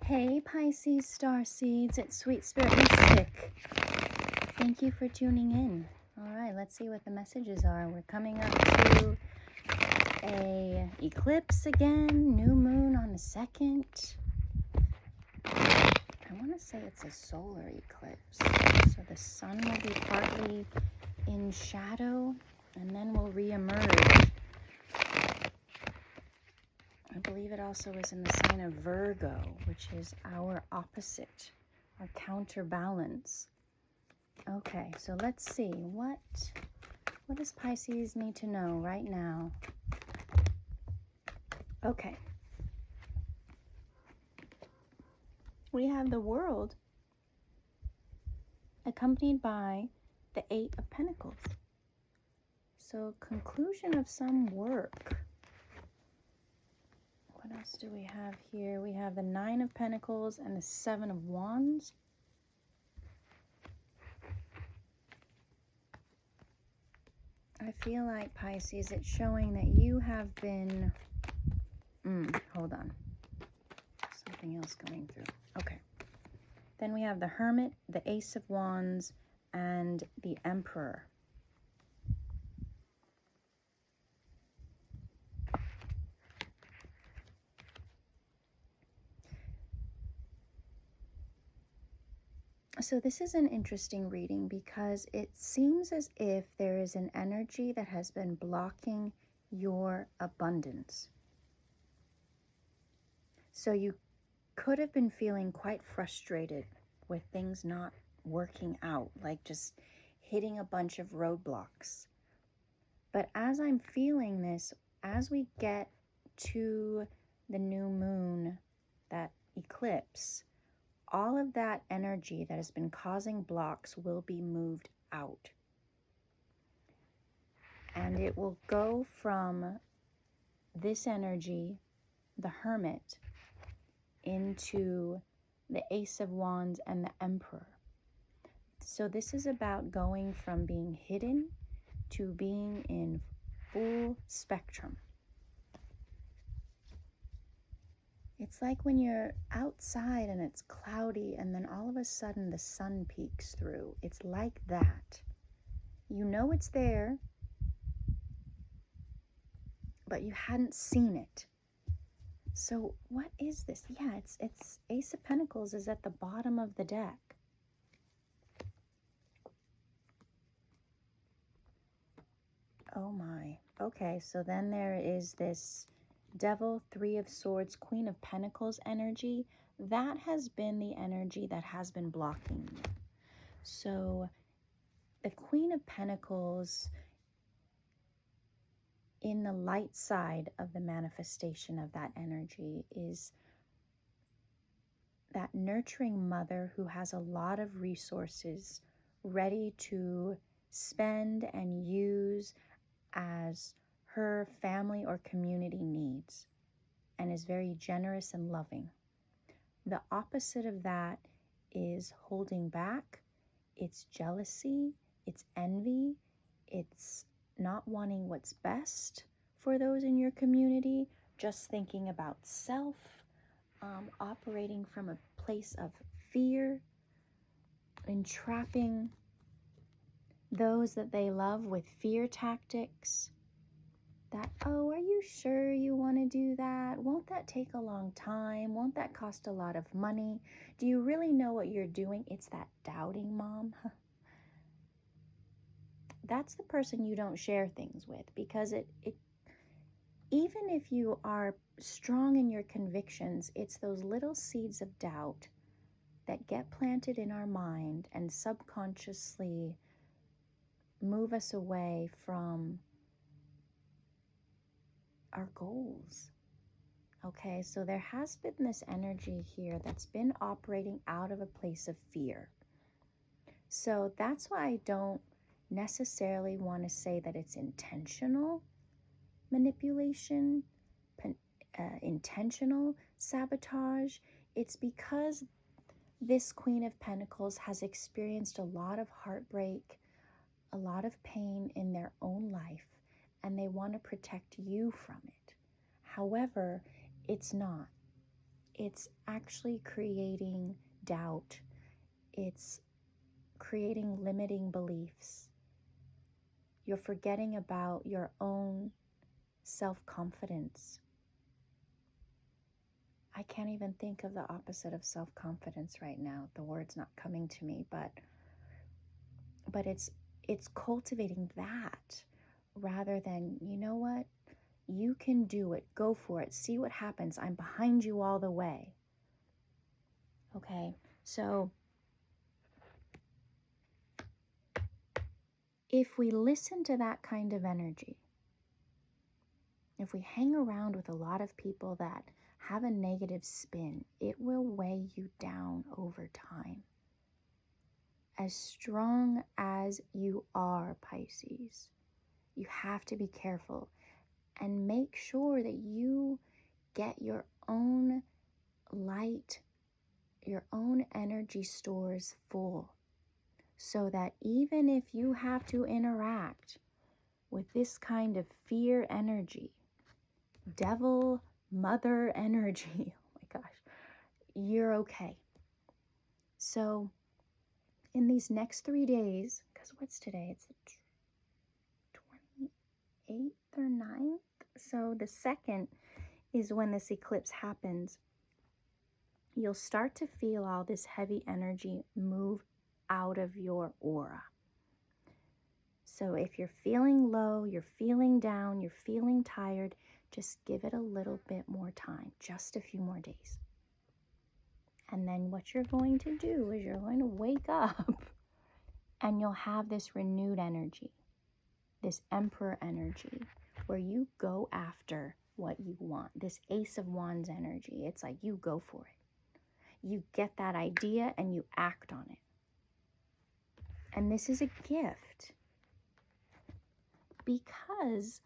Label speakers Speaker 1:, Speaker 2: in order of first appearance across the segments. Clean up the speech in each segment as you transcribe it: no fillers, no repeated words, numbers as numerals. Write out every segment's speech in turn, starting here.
Speaker 1: Hey Pisces star seeds, it's Sweet Spirit Mystic. Thank you for tuning in. All right, let's see what the messages are. We're coming up to a eclipse again, new moon on the 2nd. I want to say it's a solar eclipse. So the sun will be partly in shadow and then will re-emerge. I believe it also is in the sign of Virgo, which is our opposite, our counterbalance. Okay, so let's see. What does Pisces need to know right now? Okay. We have the World accompanied by the 8 of Pentacles. So conclusion of some work. What else do we have here? We have the 9 of Pentacles and the 7 of Wands. I feel like, Pisces, it's showing that you have been... hold on. Something else coming through. Okay. Then we have the Hermit, the Ace of Wands, and the Emperor. So this is an interesting reading because it seems as if there is an energy that has been blocking your abundance. So you could have been feeling quite frustrated with things not working out, like just hitting a bunch of roadblocks. But as I'm feeling this, as we get to the new moon, that eclipse, all of that energy that has been causing blocks will be moved out. And it will go from this energy, the Hermit, into the Ace of Wands and the Emperor. So this is about going from being hidden to being in full spectrum. It's like when you're outside and it's cloudy and then all of a sudden the sun peeks through. It's like that. You know it's there, but you hadn't seen it. So what is this? Yeah, it's Ace of Pentacles is at the bottom of the deck. Oh my. Okay, so then there is this Devil, 3 of Swords, Queen of Pentacles energy. That has been the energy that has been blocking you. So the Queen of Pentacles, in the light side of the manifestation of that energy, is that nurturing mother who has a lot of resources ready to spend and use as her family or community needs, and is very generous and loving. The opposite of that is holding back. It's jealousy, it's envy, it's not wanting what's best for those in your community, just thinking about self, operating from a place of fear, entrapping those that they love with fear tactics. That, oh, are you sure you want to do that? Won't that take a long time? Won't that cost a lot of money? Do you really know what you're doing? It's that doubting mom. That's the person you don't share things with, because it even if you are strong in your convictions, it's those little seeds of doubt that get planted in our mind and subconsciously move us away from our goals. Okay, so there has been this energy here that's been operating out of a place of fear. So that's why I don't necessarily want to say that it's intentional manipulation, intentional sabotage. It's because this Queen of Pentacles has experienced a lot of heartbreak, a lot of pain in their own life, and they want to protect you from it. However, it's not. it's actually creating doubt. It's creating limiting beliefs. You're forgetting about your own self-confidence. I can't even think of the opposite of self-confidence right now. The word's not coming to me, but it's cultivating that rather than, you know what? You can do it. Go for it. See what happens. I'm behind you all the way. Okay, so if we listen to that kind of energy, if we hang around with a lot of people that have a negative spin, it will weigh you down over time. As strong as you are, Pisces, you have to be careful and make sure that you get your own light, your own energy stores full, so that even if you have to interact with this kind of fear energy, devil mother energy, oh my gosh, you're okay. So in these next 3 days, because what's today? It's the 28th or 9th. So the 2nd is when this eclipse happens. You'll start to feel all this heavy energy move out of your aura. So if you're feeling low, you're feeling down, you're feeling tired, just give it a little bit more time, just a few more days. And then what you're going to do is you're going to wake up and you'll have this renewed energy, this Emperor energy, where you go after what you want, this Ace of Wands energy. It's like you go for it. You get that idea and you act on it. And this is a gift, because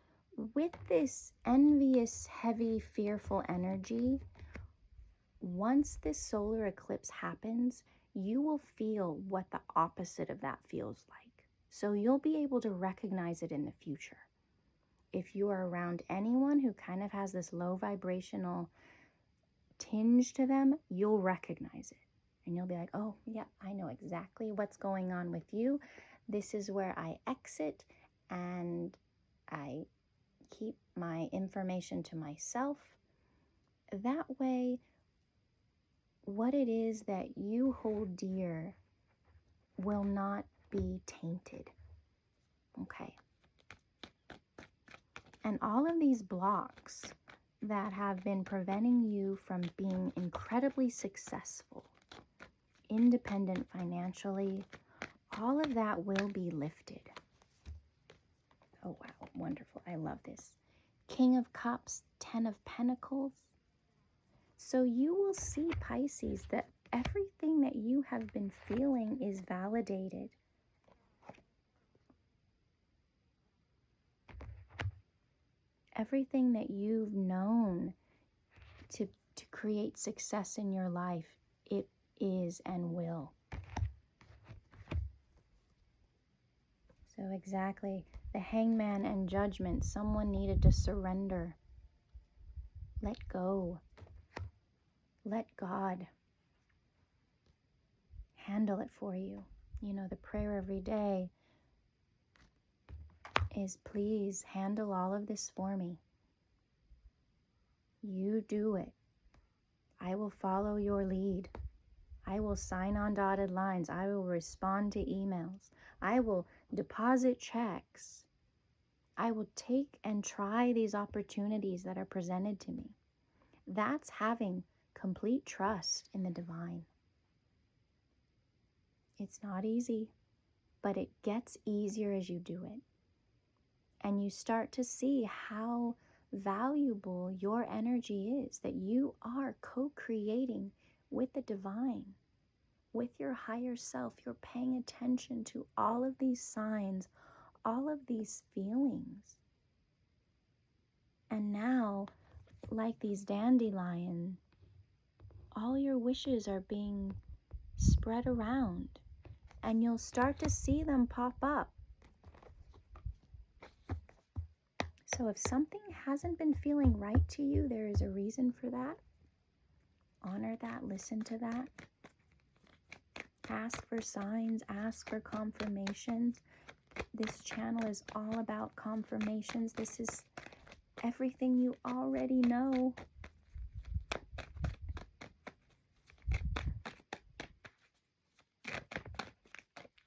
Speaker 1: with this envious, heavy, fearful energy, once this solar eclipse happens, you will feel what the opposite of that feels like. So you'll be able to recognize it in the future. If you are around anyone who kind of has this low vibrational tinge to them, you'll recognize it. And you'll be like, oh, yeah, I know exactly what's going on with you. This is where I exit and I keep my information to myself. That way, what it is that you hold dear will not be tainted. Okay. And all of these blocks that have been preventing you from being incredibly successful, independent financially, all of that will be lifted. Oh, wow. Wonderful. I love this. King of Cups, 10 of Pentacles. So you will see, Pisces, that everything that you have been feeling is validated. Everything that you've known to create success in your life, it is and will. So exactly, the Hangman and Judgment, someone needed to surrender. Let go. Let God handle it for you. You know, the prayer every day is, please handle all of this for me. You do it. I will follow your lead. I will sign on dotted lines. I will respond to emails. I will deposit checks. I will take and try these opportunities that are presented to me. That's having complete trust in the divine. It's not easy, but it gets easier as you do it. And you start to see how valuable your energy is, that you are co-creating with the divine, with your higher self. You're paying attention to all of these signs, all of these feelings. And now, like these dandelions, all your wishes are being spread around, and you'll start to see them pop up. So if something hasn't been feeling right to you, there is a reason for that. Honor that, listen to that. Ask for signs, ask for confirmations. This channel is all about confirmations. This is everything you already know.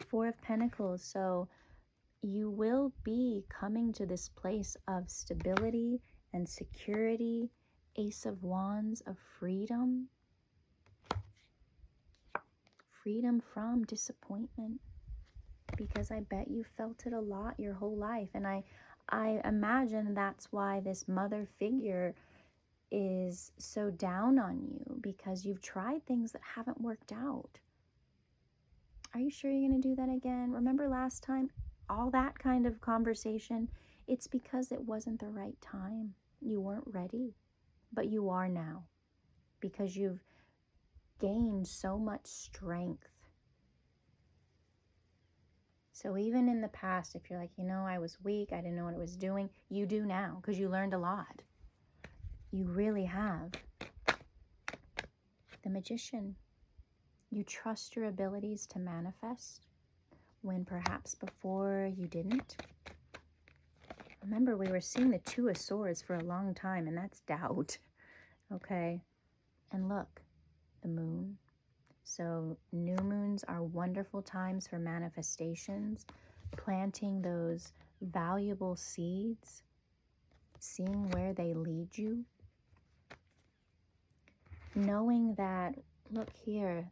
Speaker 1: Four of Pentacles. So you will be coming to this place of stability and security. Ace of Wands, of freedom. Freedom from disappointment. Because I bet you felt it a lot your whole life. And I imagine that's why this mother figure is so down on you, because you've tried things that haven't worked out. Are you sure you're going to do that again? Remember last time? All that kind of conversation. It's because it wasn't the right time. You weren't ready. But you are now. Because you've gained so much strength. So even in the past, if you're like, I was weak, I didn't know what I was doing, you do now, because you learned a lot. You really have. The Magician. You trust your abilities to manifest when perhaps before you didn't. Remember, we were seeing the Two of Swords for a long time, and that's doubt. Okay? And look, the Moon. So new moons are wonderful times for manifestations, planting those valuable seeds, seeing where they lead you. Knowing that, look here,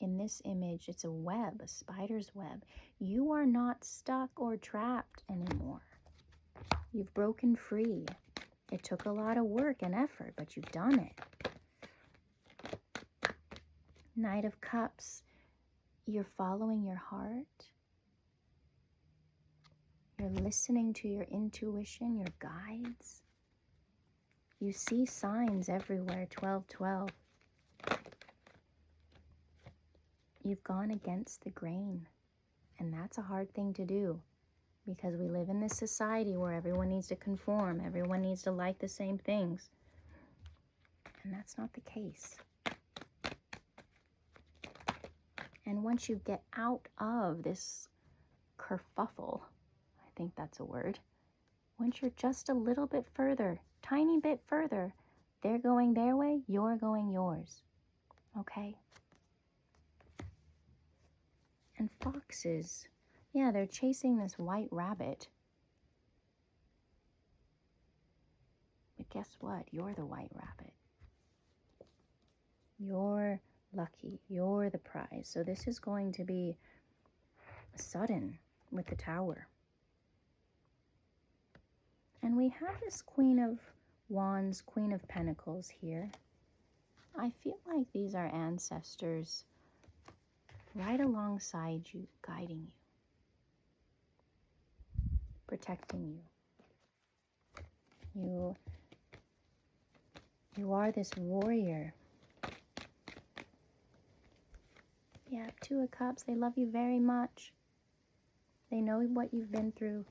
Speaker 1: in this image, it's a web, a spider's web. You are not stuck or trapped anymore. You've broken free. It took a lot of work and effort, but you've done it. Knight of Cups, you're following your heart. You're listening to your intuition, your guides. You see signs everywhere, 12-12. You've gone against the grain, and that's a hard thing to do because we live in this society where everyone needs to conform, everyone needs to like the same things, and that's not the case. And once you get out of this kerfuffle, I think that's a word, once you're just a little bit further, tiny bit further, they're going their way, you're going yours, okay? And foxes, yeah, they're chasing this white rabbit. But guess what? You're the white rabbit. You're lucky. You're the prize. So this is going to be sudden with the Tower. And we have this Queen of Wands, Queen of Pentacles here. I feel like these are ancestors right alongside you, guiding you, protecting you. You are this warrior. Yeah, Two of Cups, they love you very much. They know what you've been through.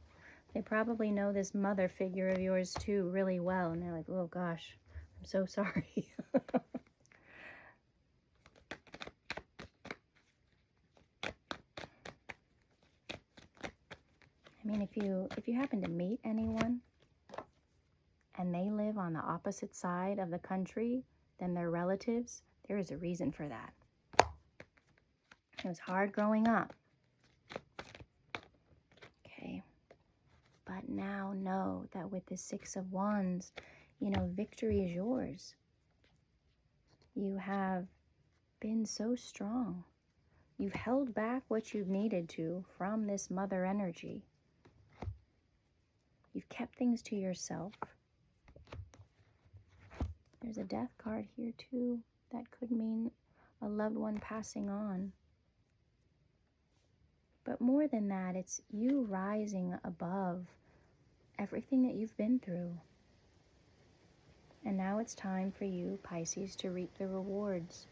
Speaker 1: They probably know this mother figure of yours too really well. And they're like, oh gosh, I'm so sorry. I mean, if you happen to meet anyone and they live on the opposite side of the country than their relatives, there is a reason for that. It was hard growing up. Okay. But now know that with the Six of Wands, victory is yours. You have been so strong. You've held back what you've needed to from this mother energy. You've kept things to yourself. There's a Death card here too. That could mean a loved one passing on. But more than that, it's you rising above everything that you've been through. And now it's time for you, Pisces, to reap the rewards.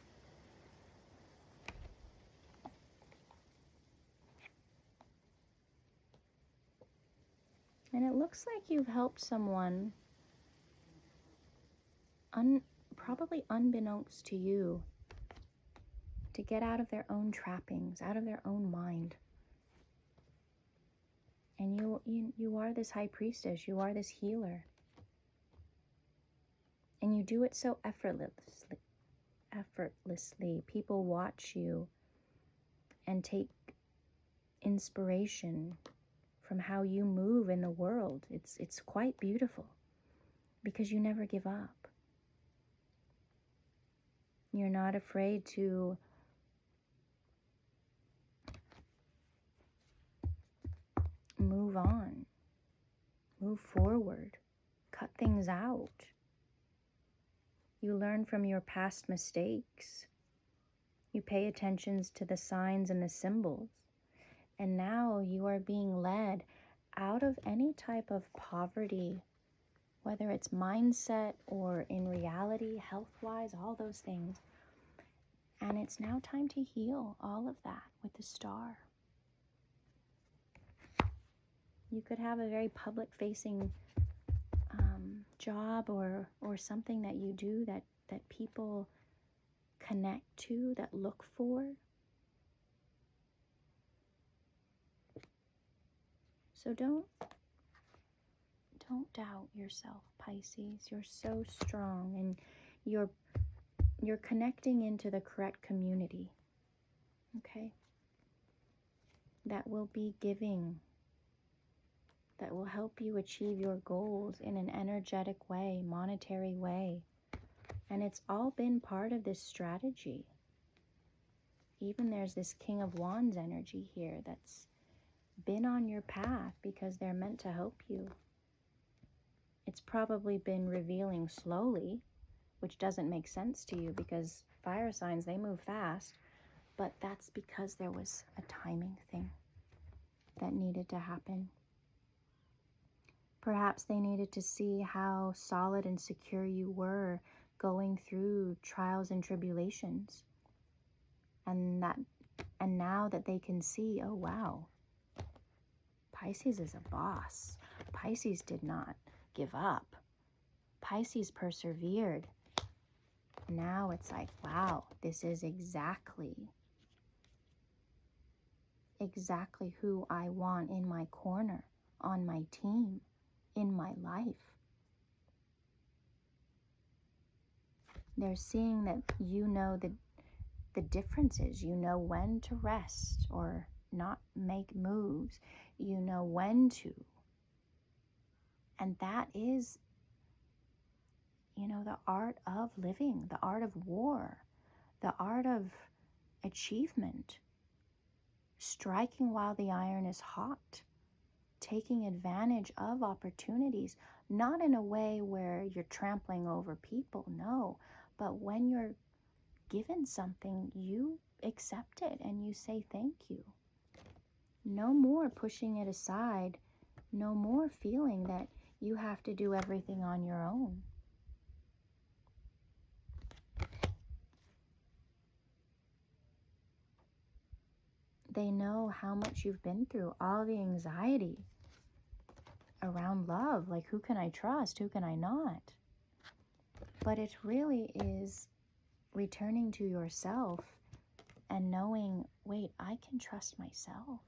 Speaker 1: And it looks like you've helped someone probably unbeknownst to you, to get out of their own trappings, out of their own mind. And you are this high priestess, you are this healer. And you do it so effortlessly. People watch you and take inspiration from how you move in the world. It's quite beautiful because you never give up. You're not afraid to move on, move forward, cut things out. You learn from your past mistakes. You pay attention to the signs and the symbols. And now you are being led out of any type of poverty, whether it's mindset or in reality, health-wise, all those things. And it's now time to heal all of that with the star. You could have a very public-facing job or something that you do that people connect to, that look for. So don't doubt yourself, Pisces. You're so strong, and you're connecting into the correct community. Okay? That will be giving, that will help you achieve your goals in an energetic way, monetary way. And it's all been part of this strategy. Even there's this King of Wands energy here that's been on your path because they're meant to help you. It's probably been revealing slowly, which doesn't make sense to you because fire signs, they move fast. But that's because there was a timing thing that needed to happen. Perhaps they needed to see how solid and secure you were going through trials and tribulations. And now that they can see, oh wow, Pisces is a boss. Pisces did not give up. Pisces persevered. Now it's like, wow, this is exactly who I want in my corner, on my team, in my life. They're seeing that you know the differences. You know when to rest or not make moves. You know when to. And that is, the art of living, the art of war, the art of achievement. Striking while the iron is hot. Taking advantage of opportunities, not in a way where you're trampling over people, no. But when you're given something, you accept it and you say thank you. No more pushing it aside. No more feeling that you have to do everything on your own. They know how much you've been through, all the anxiety around love, like who can I trust, who can I not? But it really is returning to yourself and knowing, wait, I can trust myself.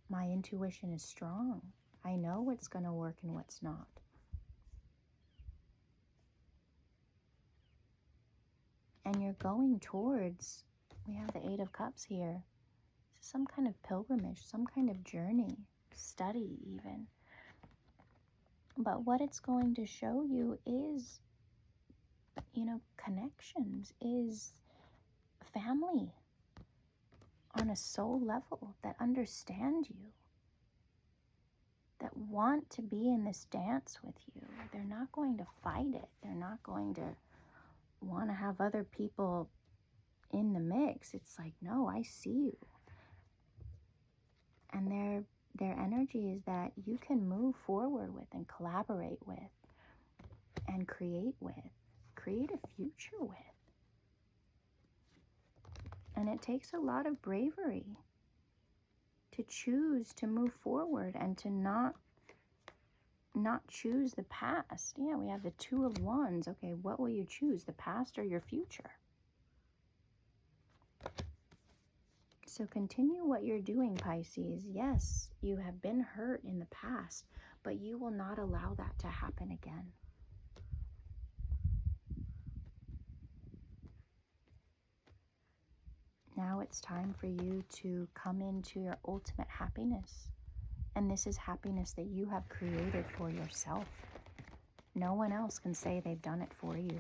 Speaker 1: My intuition is strong. I know what's going to work and what's not. And you're going towards, we have the Eight of Cups here, some kind of pilgrimage, some kind of journey, study even. But what it's going to show you is, connections, is family on a soul level that understand you, that want to be in this dance with you. They're not going to fight it. They're not going to want to have other people in the mix. It's like, no, I see you. And their energy is that you can move forward with and collaborate with and create a future with. And it takes a lot of bravery to choose to move forward and to not not choose the past. Yeah, we have the Two of Wands. Okay, what will you choose, the past or your future? So continue what you're doing, Pisces. Yes, you have been hurt in the past, but you will not allow that to happen again. Now it's time for you to come into your ultimate happiness. And this is happiness that you have created for yourself. No one else can say they've done it for you.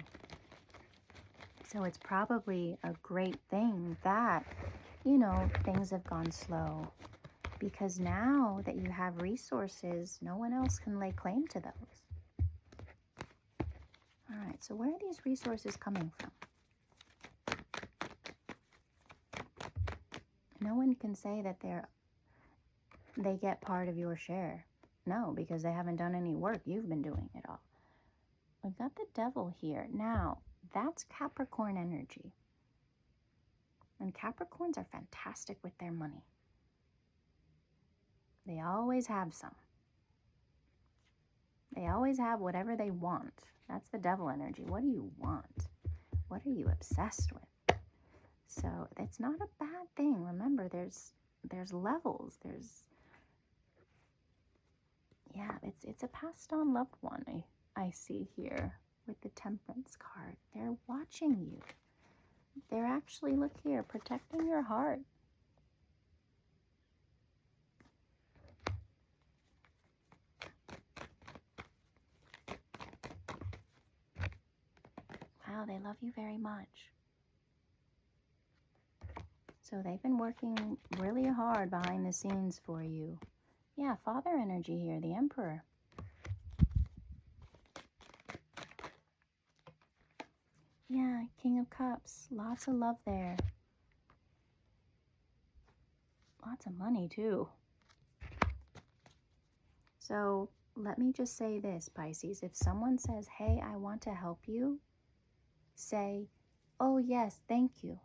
Speaker 1: So it's probably a great thing that, you know, things have gone slow. Because now that you have resources, no one else can lay claim to those. All right, so where are these resources coming from? No one can say that they get part of your share. No, because they haven't done any work. You've been doing it all. We've got the Devil here. Now, that's Capricorn energy. And Capricorns are fantastic with their money. They always have some. They always have whatever they want. That's the Devil energy. What do you want? What are you obsessed with? So it's not a bad thing. Remember, there's levels. It's a passed on loved one I see here with the Temperance card. They're watching you. They're actually, look here, protecting your heart. Wow, they love you very much. So they've been working really hard behind the scenes for you. Yeah, Father energy here, the Emperor. Yeah, King of Cups. Lots of love there. Lots of money, too. So let me just say this, Pisces. If someone says, hey, I want to help you, say, oh, yes, thank you.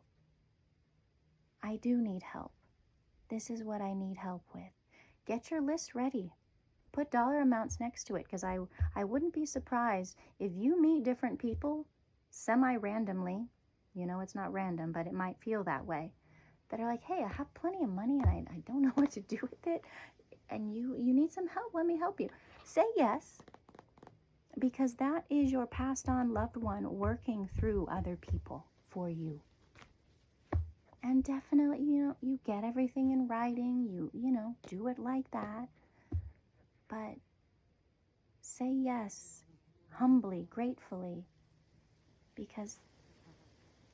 Speaker 1: I do need help. This is what I need help with. Get your list ready. Put dollar amounts next to it, because I wouldn't be surprised if you meet different people semi-randomly. You know, it's not random, but it might feel that way. That are like, hey, I have plenty of money and I don't know what to do with it. And you need some help. Let me help you. Say yes, because that is your passed on loved one working through other people for you. And definitely, you get everything in writing. You know, do it like that. But say yes, humbly, gratefully, because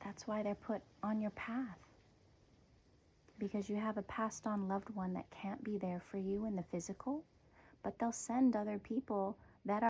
Speaker 1: that's why they're put on your path. Because you have a passed on loved one that can't be there for you in the physical, but they'll send other people